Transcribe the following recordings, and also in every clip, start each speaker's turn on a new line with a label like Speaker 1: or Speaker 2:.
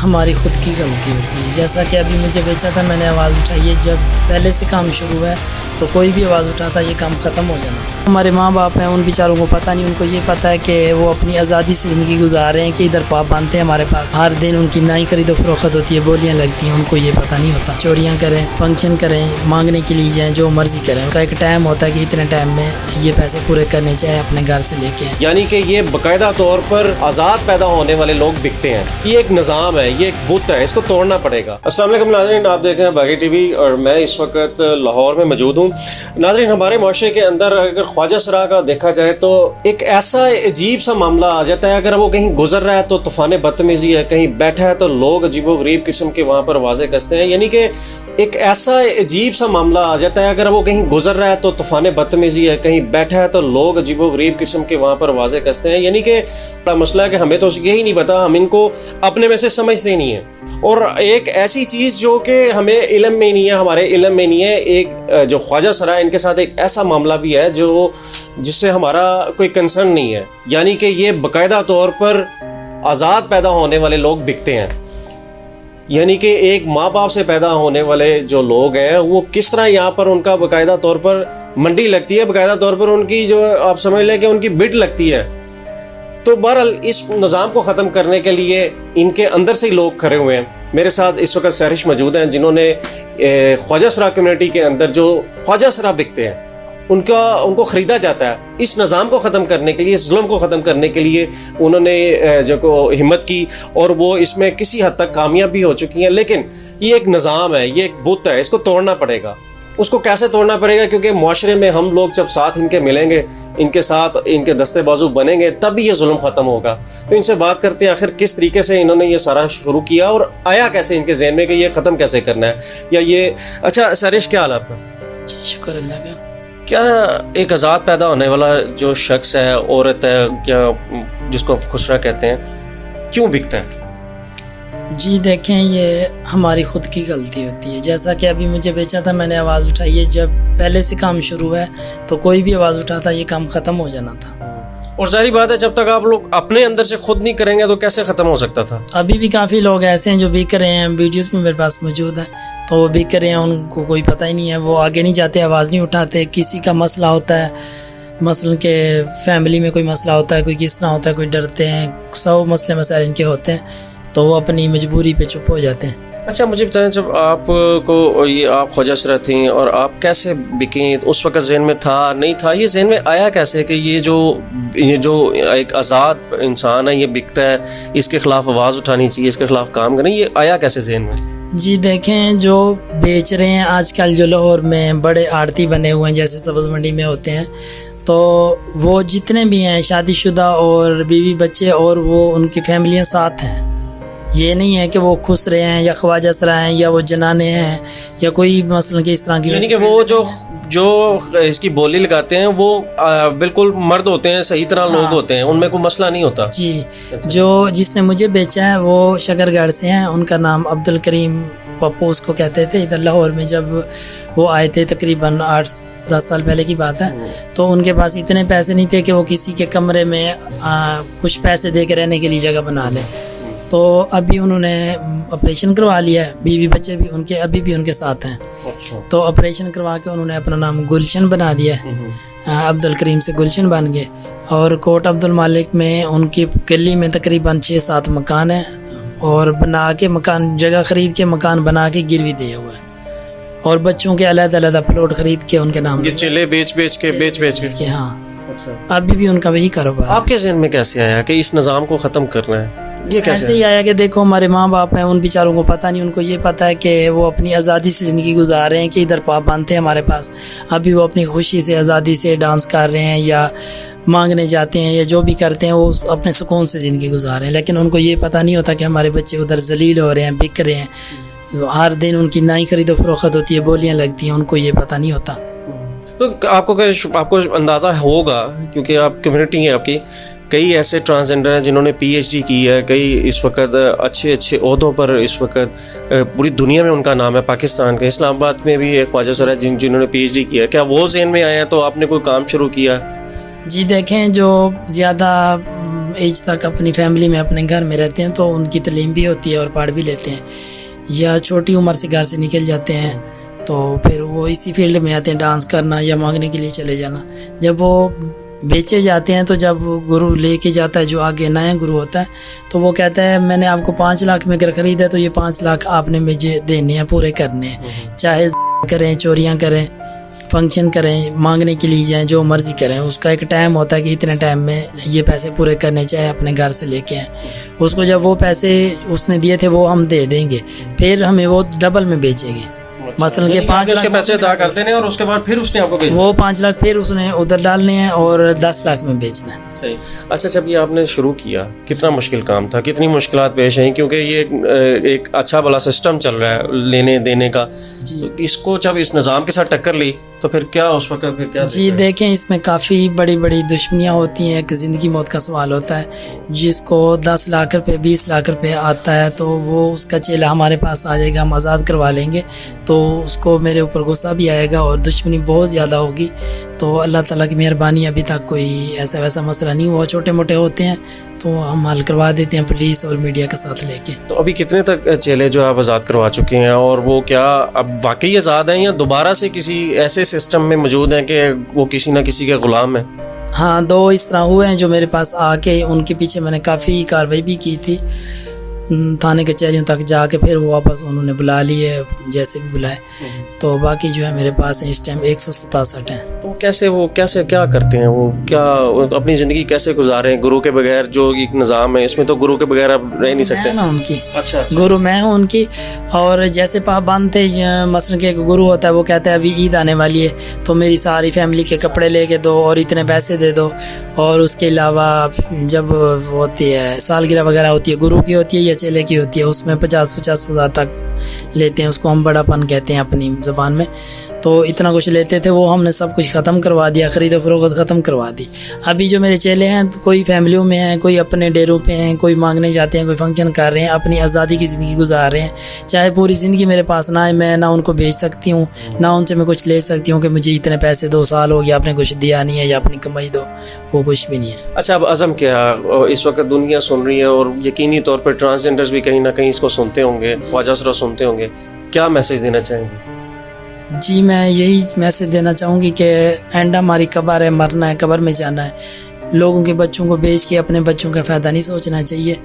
Speaker 1: हमारी खुद की गलती होती है। जैसा कि अभी मुझे बेचा था, मैंने आवाज़ उठाई है। जब पहले से काम शुरू है तो कोई भी आवाज़ उठाता ये काम ख़त्म हो जाना था। हमारे माँ बाप हैं, उन बेचारों को पता नहीं, उनको ये पता है कि वो अपनी आज़ादी से ज़िंदगी गुजार रहे हैं कि इधर पाप बांधते हैं हमारे पास। हर दिन उनकी नई खरीदो फरोख्त होती है, बोलियाँ लगती हैं, उनको ये पता नहीं होता। चोरियाँ करें, फंक्शन करें, मांगने के लिए जाएँ, जो मर्ज़ी करें। उनका एक टाइम होता है कि इतने टाइम में ये पैसे पूरे करने चाहिए, अपने घर से लेके आए।
Speaker 2: यानी कि ये बाकायदा तौर पर आज़ाद पैदा होने वाले लोग बिकते हैं। ये एक निज़ाम है, ये एक बुत है, इसको तोड़ना पड़ेगा। अस्सलाम वालेकुम नाज़रीन, आप देख रहे हैं बागी टीवी और मैं इस वक्त लाहौर में मौजूद हूँ। नाज़रीन, हमारे माशरे के अंदर अगर ख्वाजा सरा का देखा जाए तो एक ऐसा अजीब सा मामला आ जाता है। अगर वो कहीं गुजर रहा है तो तूफान बदतमीजी है, कहीं बैठा है तो लोग अजीबो गरीब किस्म के वहाँ पर आवाज़ें कसते हैं। यानी कि एक ऐसा अजीब सा मामला आ जाता है। अगर वो कहीं गुजर रहा है तो तूफान बदतमीजी है, कहीं बैठा है तो लोग अजीबो गरीब किस्म के वहाँ पर आवाज़ें कसते हैं। यानी कि बड़ा मसला है कि हमें तो यही नहीं पता, हम इनको अपने में से समझते नहीं है। और एक ऐसी चीज़ जो कि हमें इल्म में नहीं है, हमारे इल्म में नहीं है, एक जो ख्वाजा सरा है, इनके साथ एक ऐसा मामला भी है जो जिससे हमारा कोई कंसर्न नहीं है। यानी कि ये बाकायदा तौर पर आज़ाद पैदा होने वाले लोग बिकते हैं। यानी कि एक माँ बाप से पैदा होने वाले जो लोग हैं वो किस तरह यहाँ पर उनका बाकायदा तौर पर मंडी लगती है, बाकायदा तौर पर उनकी जो आप समझ लें कि उनकी बिड लगती है। तो बहरहाल इस निज़ाम को ख़त्म करने के लिए इनके अंदर से ही लोग खड़े हुए हैं। मेरे साथ इस वक्त सहरिश मौजूद हैं जिन्होंने ख्वाजा सरा कम्युनिटी के अंदर जो ख्वाजा सरा बिकते हैं उनको ख़रीदा जाता है। इस निज़ाम को ख़त्म करने के लिए, इस जुल्म को ख़त्म करने के लिए उन्होंने जो को हिम्मत की और वो इसमें किसी हद तक कामयाब भी हो चुकी हैं। लेकिन ये एक निज़ाम है, ये एक बुत है, इसको तोड़ना पड़ेगा। उसको कैसे तोड़ना पड़ेगा? क्योंकि माशरे में हम लोग जब साथ इनके मिलेंगे, इनके साथ इनके दस्ते बाजू बनेंगे, तभी ये जुल्म ख़त्म होगा। तो इनसे बात करते हैं आखिर किस तरीके से इन्होंने ये सारा शुरू किया और आया कैसे इनके जहन में कि ये ख़त्म कैसे करना है या ये। अच्छा सहरिश, क्या हाल आपका?
Speaker 1: जी शुक्र अल्लाह का।
Speaker 2: क्या एक आज़ाद पैदा होने वाला जो शख्स है, औरत है या जिसको खुसरा कहते हैं, क्यों बिकता है?
Speaker 1: जी देखें, ये हमारी खुद की गलती होती है। जैसा कि अभी मुझे बेचा था, मैंने आवाज़ उठाई है। जब पहले से काम शुरू है तो कोई भी आवाज़ उठाता ये काम ख़त्म हो जाना था।
Speaker 2: और जाहिर बात है, जब तक आप लोग अपने अंदर से खुद नहीं करेंगे तो कैसे ख़त्म हो सकता था?
Speaker 1: अभी भी काफ़ी लोग ऐसे हैं जो बिक रहे हैं, वीडियोस में मेरे पास मौजूद है, तो वो बिक रहे हैं, उनको कोई पता ही नहीं है, वो आगे नहीं जाते, आवाज़ नहीं उठाते। किसी का मसला होता है, मसलन के फैमिली में कोई मसला होता है, कोई किस तरह होता है, कोई डरते हैं, सब मसले मसाइल इनके होते हैं, तो वो अपनी मजबूरी पे चुप हो जाते हैं।
Speaker 2: अच्छा, मुझे बताएं, जब आपको ये आप ख्वाजा सरा थी और आप कैसे बिकें, तो उस वक्त जहन में था नहीं था, ये जहन में आया कैसे कि ये जो एक आज़ाद इंसान है ये बिकता है, इसके ख़िलाफ़ आवाज़ उठानी चाहिए, इसके ख़िलाफ़ काम करना, ये आया कैसे जहन में?
Speaker 1: जी देखें, जो बेच रहे हैं आजकल, जो लाहौर में बड़े आड़ती बने हुए हैं, जैसे सब्ज़ मंडी में होते हैं, तो वो जितने भी हैं शादीशुदा और बीवी बच्चे और वो उनकी फैमिलियाँ साथ हैं। ये नहीं है कि वो खुश रहे हैं या ख्वाजा सरा हैं या वो जनाने हैं या कोई मसलन के इस तरह की।
Speaker 2: यानी कि वो जो इसकी बोली लगाते हैं वो बिल्कुल मर्द होते हैं, सही तरह लोग होते हैं, उनमें कोई मसला नहीं होता। जी,
Speaker 1: जो जिसने मुझे बेचा है वो शकरगढ़ से हैं, उनका नाम अब्दुल करीम पप्पू उसको कहते थे। इधर लाहौर में जब वो आए थे तकरीबन 8-10 साल पहले की बात है, तो उनके पास इतने पैसे नहीं थे कि वो किसी के कमरे में कुछ पैसे दे के रहने के लिए जगह बना लें। तो अभी उन्होंने ऑपरेशन करवा लिया है, बीवी बच्चे भी उनके अभी भी उनके साथ हैं।
Speaker 2: अच्छा।
Speaker 1: तो ऑपरेशन करवा के उन्होंने अपना नाम गुलशन बना दिया है, अब्दुल करीम से गुलशन बन गए। और कोट अब्दुल मालिक में उनकी गली में तकरीबन 6-7 मकान है और बना के मकान, जगह ख़रीद के मकान बना के गिरवी दिए हुए हैं और बच्चों के अलग-अलग प्लॉट ख़रीद के उनके नाम
Speaker 2: ये चेले बेच के।
Speaker 1: हाँ, अभी भी उनका वही कारोबार।
Speaker 2: आपके जहन में कैसे आया कि इस निज़ाम को ख़त्म करना है? ये कैसे
Speaker 1: ऐसे ही आया कि देखो हमारे माँ बाप हैं, उन बेचारों को पता नहीं, उनको ये पता है कि वो अपनी आज़ादी से ज़िंदगी गुजार रहे हैं कि इधर पाप बांधते हैं हमारे पास। अभी वो अपनी खुशी से, आज़ादी से डांस कर रहे हैं या मांगने जाते हैं या जो भी करते हैं, वो अपने सुकून से ज़िंदगी गुजार रहे हैं। लेकिन उनको ये पता नहीं होता कि हमारे बच्चे उधर जलील हो रहे हैं, बिक रहे हैं, हर दिन उनकी नई खरीदो फरोख्त होती है, बोलियाँ लगती हैं, उनको ये पता नहीं होता।
Speaker 2: तो आपको अंदाज़ा होगा, क्योंकि आप कम्युनिटी है आपकी, कई ऐसे ट्रांसजेंडर हैं जिन्होंने PhD की है, कई इस वक्त अच्छे ओहदों पर इस वक्त पूरी दुनिया में उनका नाम है। पाकिस्तान के इस्लामाबाद में भी एक ख्वाजा सरा जिन्होंने PhD किया है, क्या वो जहन में आए हैं तो आपने कोई काम शुरू किया?
Speaker 1: जी देखें, जो ज़्यादा एज तक अपनी फैमिली में अपने घर में रहते हैं तो उनकी तालीम भी होती है और पढ़ भी लेते हैं, या छोटी उम्र से घर से निकल जाते हैं तो फिर वो इसी फील्ड में आते हैं, डांस करना या मांगने के लिए चले जाना। जब वो बेचे जाते हैं तो जब गुरु लेके जाता है, जो आगे नया गुरु होता है, तो वो कहता है मैंने आपको 5 लाख में अगर ख़रीदा तो ये 5 लाख आपने मुझे देने हैं, पूरे करने हैं, चाहे करें, चोरियां करें, फंक्शन करें, मांगने के लिए जाएं, जो मर्ज़ी करें। उसका एक टाइम होता है कि इतने टाइम में ये पैसे पूरे करने, चाहे अपने घर से लेके आएँ। उसको जब वो पैसे उसने दिए थे वो हम दे देंगे, फिर हमें वो डबल में बेचेंगे। मसलन के 5 लाख
Speaker 2: उसके पैसे अदा कर देने और उसके बाद फिर उसने आपको बेचना,
Speaker 1: वो 5 लाख फिर उसने उधर डालने हैं और 10 लाख में बेचना है।
Speaker 2: सही। अच्छा, जब ये आपने शुरू किया कितना मुश्किल काम था, कितनी मुश्किलात पेश आई, क्योंकि ये एक अच्छा भला सिस्टम चल रहा है लेने देने का, तो इसको जब इस निज़ाम के साथ टक्कर ली तो फिर क्या उस वक्त फिर क्या?
Speaker 1: जी देखें, इसमें काफ़ी बड़ी बड़ी दुश्मनियाँ होती हैं। एक ज़िंदगी मौत का सवाल होता है। जिसको 10 लाख रुपए 20 लाख रुपए आता है तो वो उसका चेला हमारे पास आ जाएगा, हम आज़ाद करवा लेंगे, तो उसको मेरे ऊपर गुस्सा भी आएगा और दुश्मनी बहुत ज़्यादा होगी। तो अल्लाह ताला की मेहरबानी, अभी तक कोई ऐसा वैसा मसला नहीं हुआ। छोटे मोटे होते हैं तो हम हल करवा देते हैं पुलिस और मीडिया के साथ लेके।
Speaker 2: तो अभी कितने तक चेले जो आप आज़ाद करवा चुके हैं, और वो क्या अब वाकई आज़ाद हैं या दोबारा से किसी ऐसे सिस्टम में मौजूद हैं कि वो किसी ना किसी के ग़ुलाम हैं?
Speaker 1: हाँ, 2 इस तरह हुए हैं जो मेरे पास आके, उनके पीछे मैंने काफ़ी कार्रवाई भी की थी, थाने कचहरियों तक जाके, फिर वो वापस उन्होंने बुला लिए, जैसे भी बुलाए। तो बाकी जो है मेरे पास इस टाइम 167 हैं।
Speaker 2: तो वो कैसे क्या करते हैं, वो क्या अपनी ज़िंदगी कैसे गुजारें गुरु के बगैर? जो एक निज़ाम है इसमें तो गुरु के बगैर आप रह नहीं सकते
Speaker 1: ना उनकी।
Speaker 2: अच्छा,
Speaker 1: गुरु मैं हूँ उनकी। और जैसे पाबंद थे, मसलन के एक गुरु होता है, वो कहता है अभी ईद आने वाली है तो मेरी सारी फैमिली के कपड़े लेके दो और इतने पैसे दे दो, और उसके अलावा जब होती है सालगिरह वगैरह होती है, गुरु की होती है या चेले की होती है, उसमें 50-50 हज़ार तक लेते हैं। उसको हम बड़ापन कहते हैं अपनी ज़बान में। तो इतना कुछ लेते थे, वो हमने सब कुछ ख़त्म करवा दिया, ख़रीद फरोख्त ख़त्म करवा दी। अभी जो मेरे चेले हैं तो कोई फैमिलियों में हैं, कोई अपने डेरों पे हैं, कोई मांगने जाते हैं, कोई फंक्शन कर रहे हैं, अपनी आज़ादी की ज़िंदगी गुजार रहे हैं। चाहे पूरी ज़िंदगी मेरे पास ना है, मैं ना उनको बेच सकती हूँ, ना उनसे मैं कुछ ले सकती हूँ कि मुझे इतने पैसे 2 साल हो गया आपने कुछ दिया नहीं है या अपनी कमाई दो, वो कुछ भी नहीं है।
Speaker 2: अच्छा, अब अज़म क्या इस वक्त दुनिया सुन रही है और यकीनी तौर पर ट्रांसजेंडर्स भी कहीं ना कहीं इसको सुनते होंगे, ख्वाजा सरा सुनते होंगे, क्या मैसेज देना चाहेंगे?
Speaker 1: जी, मैं यही मैसेज देना चाहूँगी कि एंड हमारी कब्र है, मरना है, कब्र में जाना है। लोगों के बच्चों को बेच के अपने बच्चों का फ़ायदा नहीं सोचना चाहिए।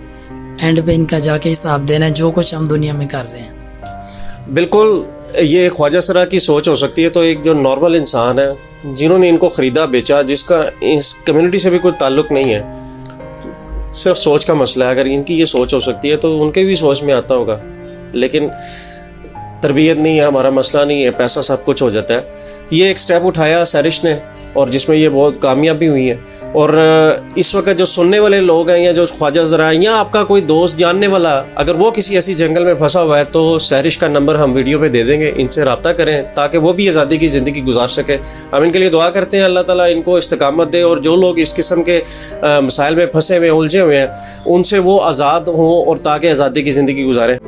Speaker 1: एंड पे इनका जाके हिसाब देना है जो कुछ हम दुनिया में कर रहे हैं।
Speaker 2: बिल्कुल, ये ख्वाजा सरा की सोच हो सकती है। तो एक जो नॉर्मल इंसान है जिन्होंने इनको ख़रीदा बेचा, जिसका इस कम्युनिटी से भी कोई ताल्लुक़ नहीं है, सिर्फ सोच का मसला है। अगर इनकी ये सोच हो सकती है तो उनके भी सोच में आता होगा, लेकिन तरबियत नहीं है, हमारा मसला नहीं है, पैसा सब कुछ हो जाता है। ये एक स्टेप उठाया सैरिश ने और जिसमें ये बहुत कामयाब भी हुई है। और इस वक्त जो सुनने वाले लोग हैं या जो ख्वाजा ज़रा या आपका कोई दोस्त जानने वाला, अगर वो किसी ऐसी जंगल में फंसा हुआ है तो सैरिश का नंबर हम वीडियो पे दे देंगे, इनसे रब्ता करें ताकि वो भी आज़ादी की ज़िंदगी गुजार सके। हम इनके लिए दुआ करते हैं, अल्लाह ताला इनको इस्तिकामत दे, और जो लोग इस किस्म के मसाइल में फंसे हुए उलझे हुए हैं उनसे वो आज़ाद हों और ताकि आज़ादी की ज़िंदगी गुजारें।